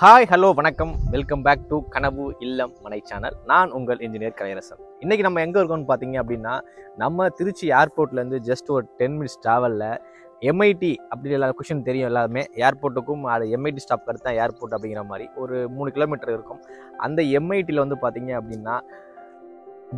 Hi hello வணக்கம், welcome back to கனவு இல்லம் மனை சேனல். நான் உங்கள் இன்ஜினியர் கலையரசன். இன்றைக்கி நம்ம எங்கே இருக்கோம்னு பார்த்தீங்க அப்படின்னா, நம்ம திருச்சி ஏர்போர்ட்லேருந்து ஜஸ்ட் ஒரு 10 மினிட்ஸ் ட்ராவலில் எம்ஐடி அப்படி எல்லா கொஷின் தெரியும் எல்லாருமே. ஏர்போர்ட்டுக்கும் அது எம்ஐடி ஸ்டாப் அடுத்து தான் ஏர்போர்ட் அப்படிங்கிற மாதிரி ஒரு 3 கிலோமீட்டர் இருக்கும். அந்த எம்ஐடியில் வந்து பார்த்தீங்க அப்படின்னா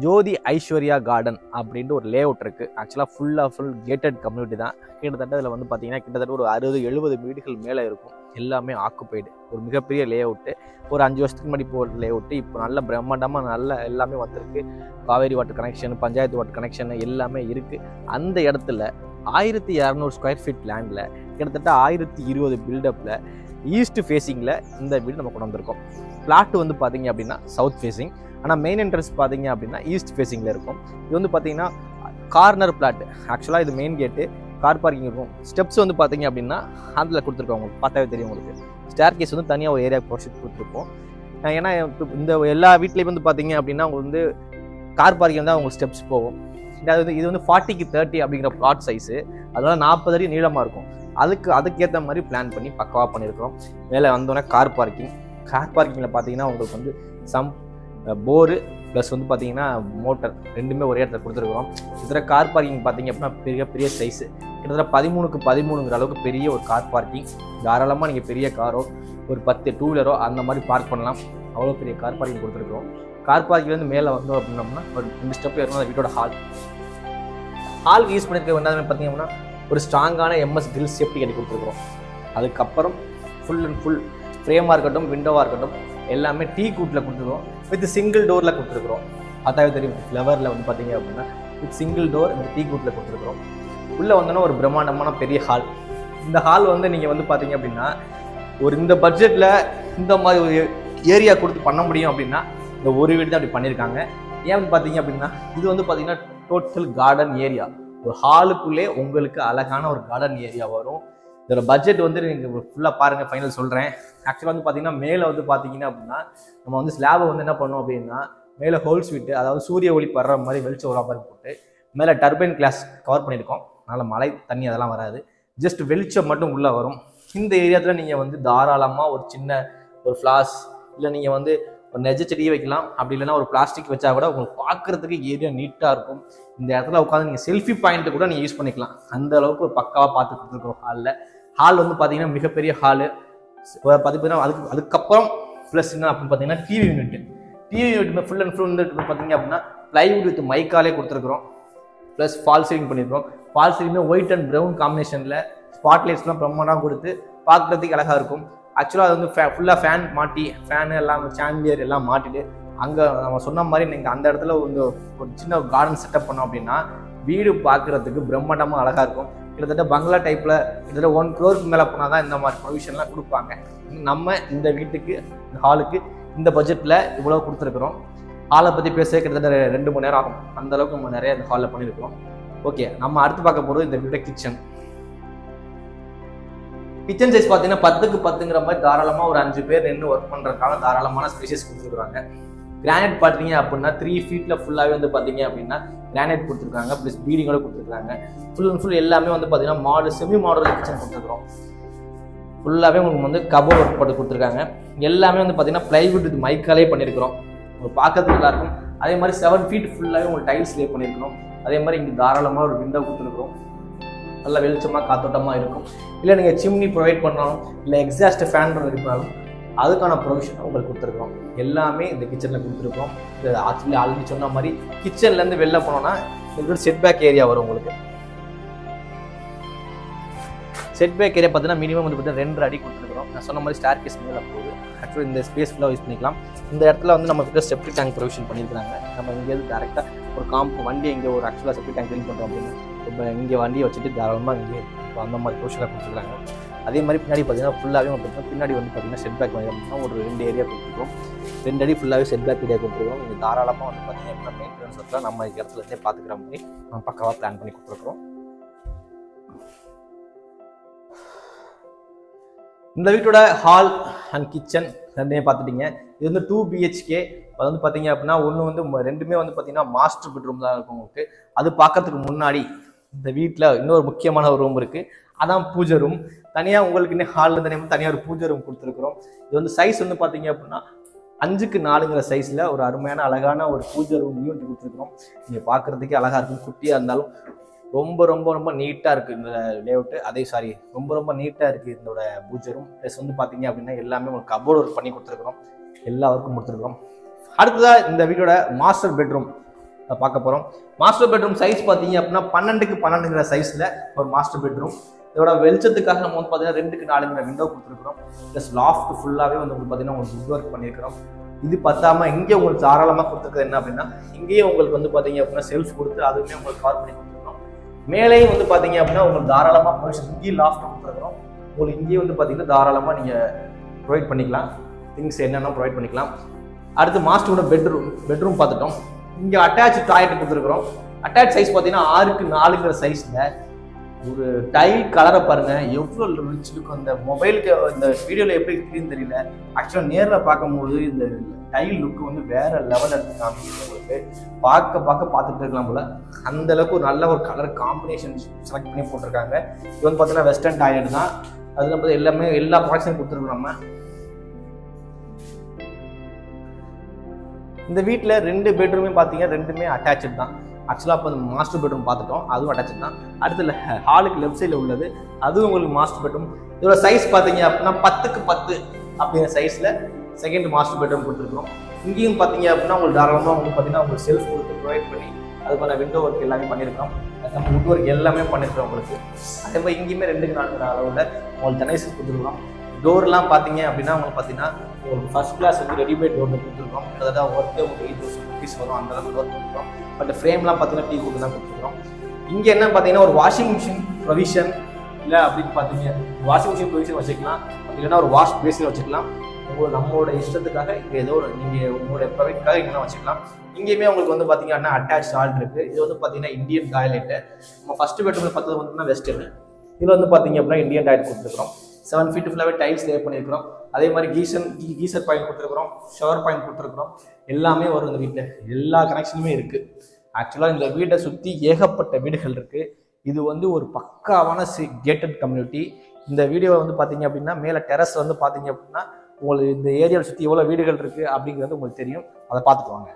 ஜோதி ஐஸ்வர்யா கார்டன் அப்படின்ட்டு ஒரு லே அவுட் இருக்குது. ஆக்சுவலாக ஃபுல் கேட்டட் கம்யூனிட்டி தான். கிட்டத்தட்ட அதில் வந்து பார்த்தீங்கன்னா கிட்டத்தட்ட ஒரு 60-70 வீடுகள் மேலே இருக்கும். எல்லாமே ஆக்குப்பைடு. ஒரு மிகப்பெரிய லே அவுட்டு. ஒரு 5 வருஷத்துக்கு முன்னாடி போகிற லே அவுட்டு இப்போ நல்ல பிரம்மாண்டமாக நல்ல எல்லாமே வந்திருக்கு. Kaveri water connection, panchayat water connection எல்லாமே இருக்குது. அந்த இடத்துல 1200 ஸ்கொயர் ஃபீட் லேண்டில் கிட்டத்தட்ட 1020 பில்டப்பில் ஈஸ்ட் ஃபேஸிங்கில் இந்த வீடு நம்ம கொண்டு வந்திருக்கோம். பிளாட் வந்து பார்த்தீங்க அப்படின்னா சவுத் ஃபேஸிங், ஆனால் மெயின் என்ட்ரன்ஸ் பார்த்தீங்க அப்படின்னா ஈஸ்ட் ஃபேஸிங்கில் இருக்கும். இது வந்து பார்த்தீங்கன்னா கார்னர் பிளாட். ஆக்சுவலாக இது மெயின் கேட்டு, கார் பார்க்கிங் இருக்கும். ஸ்டெப்ஸ் வந்து பார்த்தீங்க அப்படின்னா அதில் கொடுத்துருக்கோம். உங்களுக்கு பார்த்தாவே தெரியும். உங்களுக்கு ஸ்டேர் கேஸ் வந்து தனியாக ஒரு ஏரியா ப்ரொசீட் கொடுத்துருப்போம். ஏன்னா இந்த எல்லா வீட்லேயும் வந்து பார்த்தீங்க அப்படின்னா உங்களுக்கு வந்து கார் பார்க்கிங் தான் உங்களுக்கு ஸ்டெப்ஸ் போகும். இது வந்து 40க்கு 30 அப்படிங்கிற பிளாட் சைஸு. அதனால 40 அடி நீளமாக இருக்கும். அதுக்கேற்ற மாதிரி பிளான் பண்ணி பக்கவாக பண்ணியிருக்கிறோம். மேலே வந்தோடனே கார் பார்க்கிங்கில் பார்த்தீங்கன்னா உங்களுக்கு வந்து போரு ப்ளஸ் வந்து பார்த்தீங்கன்னா மோட்டர் ரெண்டுமே ஒரே இடத்துல கொடுத்துருக்குறோம். இதில் கார் பார்க்கிங் பார்த்தீங்க அப்படின்னா பெரிய சைஸு. கிட்டத்தட்ட 13க்கு 13ங்கிற அளவுக்கு பெரிய ஒரு கார் பார்க்கிங். தாராளமாக நீங்கள் பெரிய காரோ ஒரு 10 டூ வீலரோ அந்த மாதிரி பார்க் பண்ணலாம். அவ்வளோ பெரிய கார் பார்க்கிங் கொடுத்துருக்குறோம். கார் பார்க்கிங்லேருந்து மேலே வந்தோம் அப்படின்னோம்னா ஒரு 2 ஸ்டெப் ஏறணும். அந்த வீட்டோட ஹாலுக்கு யூஸ் பண்ணியிருக்க வேண்டாம் பார்த்தீங்க அப்படின்னா ஒரு ஸ்ட்ராங்கான எம்எஸ் கிரில் சேஃப்டி கட்டி கொடுத்துருக்குறோம். அதுக்கப்புறம் ஃபுல் அண்ட் ஃபுல் ஃப்ரேமாக இருக்கட்டும், விண்டோவாக இருக்கட்டும், எல்லாமே டீ கூட்டில் கொடுத்துருக்கோம். வித் சிங்கிள் டோரில் கொடுத்துருக்குறோம். அதாவது தெரியும், ஃப்ளவரில் வந்து பார்த்தீங்க அப்படின்னா வித் சிங்கிள் டோர் இந்த டீ கூட்டில் கொடுத்துருக்குறோம். உள்ளே வந்தோன்னா ஒரு பிரம்மாண்டமான பெரிய ஹால். இந்த ஹால் வந்து நீங்கள் வந்து பார்த்தீங்க அப்படின்னா இந்த பட்ஜெட்டில் இந்த மாதிரி ஒரு ஏரியா கொடுத்து பண்ண முடியும் அப்படின்னா இந்த ஒரு வீடு தான் அப்படி பண்ணியிருக்காங்க. ஏன்னு பார்த்தீங்க அப்படின்னா இது வந்து பார்த்தீங்கன்னா டோட்டல் கார்டன் ஏரியா. ஒரு ஹாலுக்குள்ளே உங்களுக்கு அழகான ஒரு கார்டன் ஏரியா வரும். இதோட பட்ஜெட் வந்து நீங்கள் ஃபுல்லாக பாருங்கள், ஃபைனல் சொல்கிறேன். ஆக்சுவலாக வந்து பார்த்தீங்கன்னா மேலே வந்து பார்த்தீங்கன்னா அப்படின்னா நம்ம வந்து ஸ்லாபை வந்து என்ன பண்ணோம் அப்படின்னா மேலே ஹோல் ஸ்வீட்டு, அதாவது சூரிய ஒளி படுற மாதிரி வெளிச்சம் ஒரு மாதிரி போட்டு மேலே டர்பைன் கிளாஸ் கவர் பண்ணியிருக்கோம். அதனால் மழை தண்ணி அதெல்லாம் வராது. ஜஸ்ட் வெளிச்சம் மட்டும் உள்ளே வரும். இந்த ஏரியாத்தில் நீங்கள் வந்து தாராளமாக ஒரு சின்ன ஒரு ஃப்ளாஸ் இல்லை நீங்கள் வந்து ஒரு நெஜ செடியை வைக்கலாம். அப்படி இல்லைன்னா ஒரு பிளாஸ்டிக் வச்சா கூட உங்களுக்கு பார்க்குறதுக்கு ஏரியா நீட்டாக இருக்கும். இந்த இடத்துல உட்காந்து நீங்கள் செல்ஃபி பாயிண்ட்டு கூட நீங்கள் யூஸ் பண்ணிக்கலாம். அந்த அளவுக்கு ஒரு பக்காவாக பார்த்து கொடுத்துருக்கோம். ஹால் வந்து பார்த்தீங்கன்னா மிகப்பெரிய ஹாலு. பார்த்தீங்கன்னா அதுக்கப்புறம் ப்ளஸ் என்ன அப்படின்னு பார்த்தீங்கன்னா TV unit full and full வந்து பார்த்தீங்க அப்படின்னா ப்ளைவுட் வித் மைக்காலே கொடுத்துருக்குறோம். ப்ளஸ் ஃபால் சீலிங் பண்ணியிருக்கோம். ஃபால் சீலிங்மே ஒயிட் அண்ட் ப்ரௌன் காம்பினேஷனில் ஸ்பாட்லைட்ஸ்லாம் பிரம்மாண்டாக கொடுத்து பார்க்குறதுக்கு அழகாக இருக்கும். ஆக்சுவலாக அது வந்து ஃபுல்லாக ஃபேன் மாட்டி, ஃபேனு எல்லாம் சாண்டியர் எல்லாம் மாட்டிட்டு அங்கே நம்ம சொன்ன மாதிரி நீங்கள் அந்த இடத்துல ஒரு சின்ன கார்டன் செட்டப் பண்ணோம் அப்படின்னா வீடு பார்க்குறதுக்கு பிரம்மாண்டமாக அழகாக இருக்கும். கிட்டத்தட்ட பங்களா டைப்பில் கிட்டத்தட்ட 1 crore மேலே போனால் தான் இந்த மாதிரி ப்ரொவிஷன்லாம் கொடுப்பாங்க. நம்ம இந்த வீட்டுக்கு இந்த ஹாலுக்கு இந்த பட்ஜெட்டில் இவ்வளோ கொடுத்துருக்குறோம். ஹாலை பற்றி பேச கிட்டத்தட்ட 2 மணி நேரம் ஆகும். அந்த அளவுக்கு நம்ம நிறைய இந்த ஹாலில் பண்ணியிருக்கிறோம். ஓகே, நம்ம அடுத்து பார்க்க போகிறது இந்த வீட்டோட கிச்சன் சைஸ் பார்த்தீங்கன்னா 10க்கு 10ங்கிற மாதிரி தாராளமாக ஒரு 5 பேர் நின்று ஒர்க் பண்ணுறதுக்கான தாராளமான ஸ்பேசஸ் கொடுத்துருக்குறாங்க. கிரானைட் பார்த்தீங்க அப்படின்னா 3 feet ஃபுல்லாகவே வந்து பார்த்தீங்க அப்படின்னா கிரானைட் கொடுத்துருக்காங்க. ப்ளஸ் பீடிங்கோட கொடுத்துருக்காங்க. ஃபுல் அண்ட் ஃபுல் எல்லாமே வந்து பார்த்தீங்கன்னா செமி மாடல் கிச்சன் கொடுத்துருக்குறோம். ஃபுல்லாகவே உங்களுக்கு வந்து கபோர்ட் ஒர்க் போட்டு கொடுத்துருக்காங்க. எல்லாமே வந்து பார்த்தீங்கன்னா ப்ளைவுட் வித் மைக்காலே பண்ணியிருக்கிறோம். உங்களுக்கு பார்க்கறதுக்கு நல்லாயிருக்கும். அதே மாதிரி 7 feet ஃபுல்லாகவே உங்களுக்கு டைல்ஸ் லே பண்ணியிருக்கிறோம். அதே மாதிரி இங்கே தாராளமாக ஒரு விண்டோ கொடுத்துருக்குறோம். நல்லா வெளிச்சமாக காத்தோட்டமாக இருக்கும். இல்லை நீங்கள் சிம்னி ப்ரொவைட் பண்ணாலும் இல்லை எக்ஸாஸ்ட் ஃபேன் இருந்தாலும் அதுக்கான ப்ரொவிஷன் உங்களுக்கு கொடுத்துருக்கோம். எல்லாமே இந்த கிச்சனில் கொடுத்துருக்கோம். இது ஆக்சுவலி ஆல்ரெடி சொன்ன மாதிரி கிச்சன்லேருந்து வெளில போனோன்னா உங்களுக்கு செட்பேக் ஏரியா வரும். உங்களுக்கு செட்பேக் ஏரியா பார்த்தீங்கன்னா மினிமம் வந்து பார்த்தீங்கன்னா 2 அடி கொடுத்துருக்குறோம். நான் சொன்ன மாதிரி ஸ்டார் கேஸ் மேலே போகுது. ஆக்சுவலி இந்த ஸ்பேஸ் ஃபுல்லாக யூஸ் பண்ணிக்கலாம். இந்த இடத்துல வந்து நம்ம கிட்ட செப்டிக் டேங்க் ப்ரொவிஷன் பண்ணியிருக்காங்க. நம்ம இங்கேருந்து டேரெக்டாக ஒரு வண்டி இங்கே ஒரு ஆக்சுவலாக செப்டிக் டேங்க் க்ளீன் பண்ணுறோம் அப்படின்னா இப்போ இங்கே வண்டியை வச்சுட்டு தாராளமாக இங்கே அந்த மாதிரி ப்ரொவிஷனாக கொடுத்துருக்காங்க. அதே மாதிரி பின்னாடி பார்த்தீங்கன்னா ஃபுல்லாகவே பார்த்தீங்கன்னா பின்னாடி வந்து பார்த்தீங்கன்னா செட்பேக் அப்படின்னா ஒரு 2 ஏரியா கொடுத்துருக்கோம். 2 அடி ஃபுல்லாகவே செட்பேக் ஏரியா கொடுத்துருக்கோம். இங்கே தாராளமாக வந்து பார்த்தீங்கன்னா எப்படின்னா மெயின்டெனன்ஸ் ஒர்க்லாம் நம்ம இடத்துல இருந்தே பார்த்துக்கிற மாதிரி நம்ம பக்காவாக பிளான் பண்ணி கொடுத்துருக்குறோம். இந்த வீட்டோட ஹால் அண்ட் கிச்சன் ரெண்டுமே பார்த்துட்டீங்க. இது வந்து 2 BHK. அது வந்து பார்த்தீங்க அப்படின்னா ஒன்று வந்து ரெண்டுமே வந்து பார்த்தீங்கன்னா மாஸ்டர் பெட்ரூம் தான் இருக்கும் உங்களுக்கு. அது பார்க்கறதுக்கு முன்னாடி இந்த வீட்டில் இன்னொரு முக்கியமான ஒரு ரூம் இருக்குது. அதான் பூஜை ரூம். தனியாக உங்களுக்கு இன்னும் ஹாலில் தனியாக ஒரு பூஜை ரூம் கொடுத்துருக்குறோம். இது வந்து சைஸ் வந்து பார்த்தீங்க அப்படின்னா 5க்கு 4ங்கிற சைஸில் ஒரு அருமையான அழகான ஒரு பூஜை ரூம் யூனிட் கொடுத்துருக்குறோம். நீங்கள் பார்க்குறதுக்கே அழகாக இருக்கும். குட்டியாக இருந்தாலும் ரொம்ப ரொம்ப ரொம்ப நீட்டாக இருக்குது இந்த லேஅவுட்டு. ரொம்ப நீட்டாக இருக்குது இதோட பூஜை ரூம். ப்ளஸ் வந்து பார்த்தீங்க அப்படின்னா எல்லாமே உங்களுக்கு கபோர்டு ஒர்க் பண்ணி கொடுத்துருக்குறோம். எல்லா ஒர்க்கும் கொடுத்துருக்குறோம். அடுத்ததாக இந்த வீடோட மாஸ்டர் பெட்ரூம் பார்க்க போகிறோம். மாஸ்டர் பெட்ரூம் சைஸ் பார்த்தீங்க அப்படின்னா 12க்கு 12ங்கிற சைஸில் ஒரு மாஸ்டர் பெட்ரூம். இதோட வெளிச்சத்துக்காக நம்ம வந்து பார்த்தீங்கன்னா 2க்கு 4ங்கிற விண்டோ கொடுத்துருக்குறோம். ப்ளஸ் லாஃப்ட் ஃபுல்லாகவே வந்து உங்களுக்கு பார்த்தீங்கன்னா உங்களுக்கு வுட் ஒர்க் பண்ணியிருக்கிறோம். இது பத்தாமல் இங்கே உங்களுக்கு தாராளமாக கொடுத்துருக்குறது என்ன அப்படின்னா, இங்கேயும் உங்களுக்கு வந்து பார்த்தீங்க அப்படின்னா செல்ஃப் கொடுத்து அதுவுமே உங்களுக்கு கவர் பண்ணி கொடுத்துருக்கோம். மேலேயும் வந்து பார்த்தீங்க அப்படின்னா உங்களுக்கு தாராளமாக ப்ரொவிஷன் இங்கேயும் லாஃப்ட் கொடுத்துருக்குறோம். உங்களுக்கு இங்கேயும் வந்து பார்த்தீங்கன்னா தாராளமாக நீங்கள் ப்ரொவைட் பண்ணிக்கலாம். திங்ஸ் என்னென்ன ப்ரொவைட் பண்ணிக்கலாம். அடுத்து மாஸ்டரோட பெட்ரூம் பார்த்துட்டோம். இங்கே அட்டாச் டாய்லெட் கொடுத்துருக்குறோம். அட்டாச் சைஸ் பார்த்தீங்கன்னா 6க்கு 4ங்கிற சைஸில் ஒரு டைல் கலரை பாருங்க எவ்வளோ ரிச் இருக்கும். அந்த மொபைலுக்கு இந்த வீடியோவில் எப்படி இருக்குன்னு தெரியல. ஆக்சுவலாக நேரில் பார்க்கும்போது இந்த டைல் லுக்கு வந்து வேற லெவல் எடுத்து காமிக்கும். உங்களுக்கு பார்த்துட்டு இருக்கலாம் போல. அந்த அளவுக்கு ஒரு நல்ல ஒரு கலர் காம்பினேஷன் செலக்ட் பண்ணி போட்டிருக்காங்க. இது வந்து பார்த்தீங்கன்னா வெஸ்டர்ன் டாய்லெட் தான். அதில் பார்த்து எல்லா ப்ராடக்ட்ஸையும் கொடுத்துருக்கோம். நம்ம இந்த வீட்டில் 2 பெட்ரூமே பார்த்தீங்கன்னா 2மே அட்டாச்சு தான். ஆக்சுவலாக இப்போ அந்த மாஸ்டர் பெட்ரூம் பார்த்துட்டோம், அதுவும் அட்டாச்சு தான். அடுத்து ஹாலுக்கு லெஃப்ட் சைடில் உள்ளது அதுவும் உங்களுக்கு மாஸ்டர் பெட்ரூம். இதோட சைஸ் பார்த்தீங்க அப்படின்னா 10க்கு 10 அப்படிங்கிற சைஸில் செகண்ட் மாஸ்டர் பெட்ரூம் கொடுத்துருக்கோம். இங்கேயும் பார்த்தீங்க அப்படின்னா உங்களுக்கு தாராளமாக உங்களுக்கு பார்த்தீங்கன்னா உங்களுக்கு செல்ஃப் கொடுத்து ப்ரொவைட் பண்ணி அதுக்கான விண்டோ ஒர்க் எல்லாமே பண்ணியிருக்கோம். நம்ம வுட் ஒர்க் எல்லாமே பண்ணியிருக்கோம் உங்களுக்கு. அதே மாதிரி இங்கேயுமே 2க்கு 4 அளவில் உங்களுக்கு ஜன்னல்ஸ் கொடுத்துருக்கோம். டோர்லாம் பார்த்தீங்க அப்படின்னா உங்களுக்கு பார்த்தீங்கன்னா உங்களுக்கு ஃபர்ஸ்ட் கிளாஸ் வந்து ரெடிமேட் டோர் கொடுத்துருக்கோம். அதாவது ஒர்க்கே உங்களுக்கு 8,000 rupees வரும். அந்த அளவுக்கு டோர் கொடுத்துருக்கோம். பட் ஃப்ரேம்லாம் பார்த்தீங்கன்னா டீ கொடுத்து தான் கொடுத்துருக்கோம். இங்கே என்ன பார்த்தீங்கன்னா ஒரு வாஷிங் மிஷின் ப்ரொவிஷன் இல்லை அப்படின்னு பார்த்தீங்க வாஷிங் மிஷின் ப்ரொவிஷன் வச்சுக்கலாம். இல்லைன்னா ஒரு வாஷ் பேஸில் வச்சுக்கலாம். நம்மளோட இஷ்டத்துக்காக இங்கே ஏதோ ஒரு நீங்கள் உங்களுடைய ப்ரைவேட்காக இங்கே வச்சுக்கலாம். இங்கேயுமே உங்களுக்கு வந்து பார்த்தீங்கன்னா அட்டாச் ஹால் இருக்குது. இது வந்து பார்த்தீங்கன்னா இந்தியன் டாய்லெட்டு. நம்ம ஃபஸ்ட்டு பெட்ரூமில் பார்த்தது வந்து வெஸ்டர்னு. இதில் வந்து பார்த்தீங்க அப்படின்னா இந்தியன் டாய்லெட் கொடுத்துருக்கோம். 7 feet ஃபுல்லாகவே டைல்ஸ் லே பண்ணியிருக்கிறோம். அதே மாதிரி கீசர் பாயிண்ட் கொடுத்துருக்குறோம். ஷவர் பாயிண்ட் கொடுத்துருக்குறோம். எல்லாமே வரும் இந்த வீட்டில். எல்லா கனெக்ஷனுமே இருக்குது. ஆக்சுவலாக இந்த வீட்டை சுற்றி ஏகப்பட்ட வீடுகள் இருக்குது. இது வந்து ஒரு பக்காவான கேட்டட் கம்யூனிட்டி. இந்த வீடியோவை வந்து பார்த்தீங்க அப்படின்னா மேலே டெரஸ் வந்து பார்த்தீங்க அப்படின்னா உங்களுக்கு இந்த ஏரியாவை சுற்றி எவ்வளோ வீடுகள் இருக்குது அப்படிங்கிறது உங்களுக்கு தெரியும். அதை பார்த்துட்டு வாங்க.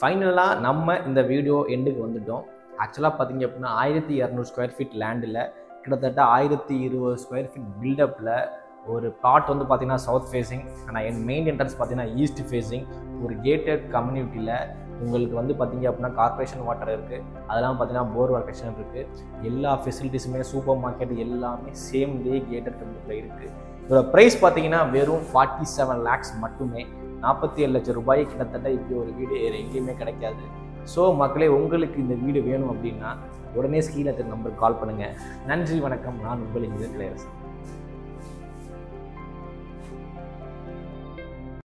ஃபைனலாக நம்ம இந்த வீடியோ எண்டுக்கு வந்துட்டோம். ஆக்சுவலாக பார்த்தீங்க அப்படின்னா 1200 ஸ்கொயர் ஃபீட் லேண்டில் கிட்டத்தட்ட 1020 ஸ்கொயர் ஃபீட் பில்டப்பில் ஒரு பிளாட் வந்து பார்த்தீங்கன்னா சவுத் ஃபேஸிங். ஆனால் என் மெயின் என்ட்ரன்ஸ் பார்த்தீங்கன்னா ஈஸ்ட் ஃபேஸிங். ஒரு கேட்டட் கம்யூனிட்டியில் உங்களுக்கு வந்து பார்த்தீங்க அப்படின்னா கார்பரேஷன் வாட்டர் இருக்குது. அதெல்லாம் பார்த்தீங்கன்னா போர் வாட்டர் கனெக்ஷன் இருக்குது. எல்லா ஃபெசிலிட்டிஸுமே சூப்பர் மார்க்கெட் எல்லாமே சேம் டே கேட்டட் கம்யூனிட்டியில் இருக்குது. இதோட ப்ரைஸ் பார்த்தீங்கன்னா வெறும் 47 lakhs மட்டுமே. 47 லட்சம் ரூபாய் கிட்டத்தட்ட இப்படி ஒரு வீடு எங்கேயுமே கிடைக்காது. ஸோ மக்களே, உங்களுக்கு இந்த வீடு வேணும் அப்படின்னா உடனே ஸ்க்ரீனில் நம்பருக்கு கால் பண்ணுங்கள். நன்றி, வணக்கம். நான் உங்கள் இன்ஜினியர் கலையரசன்.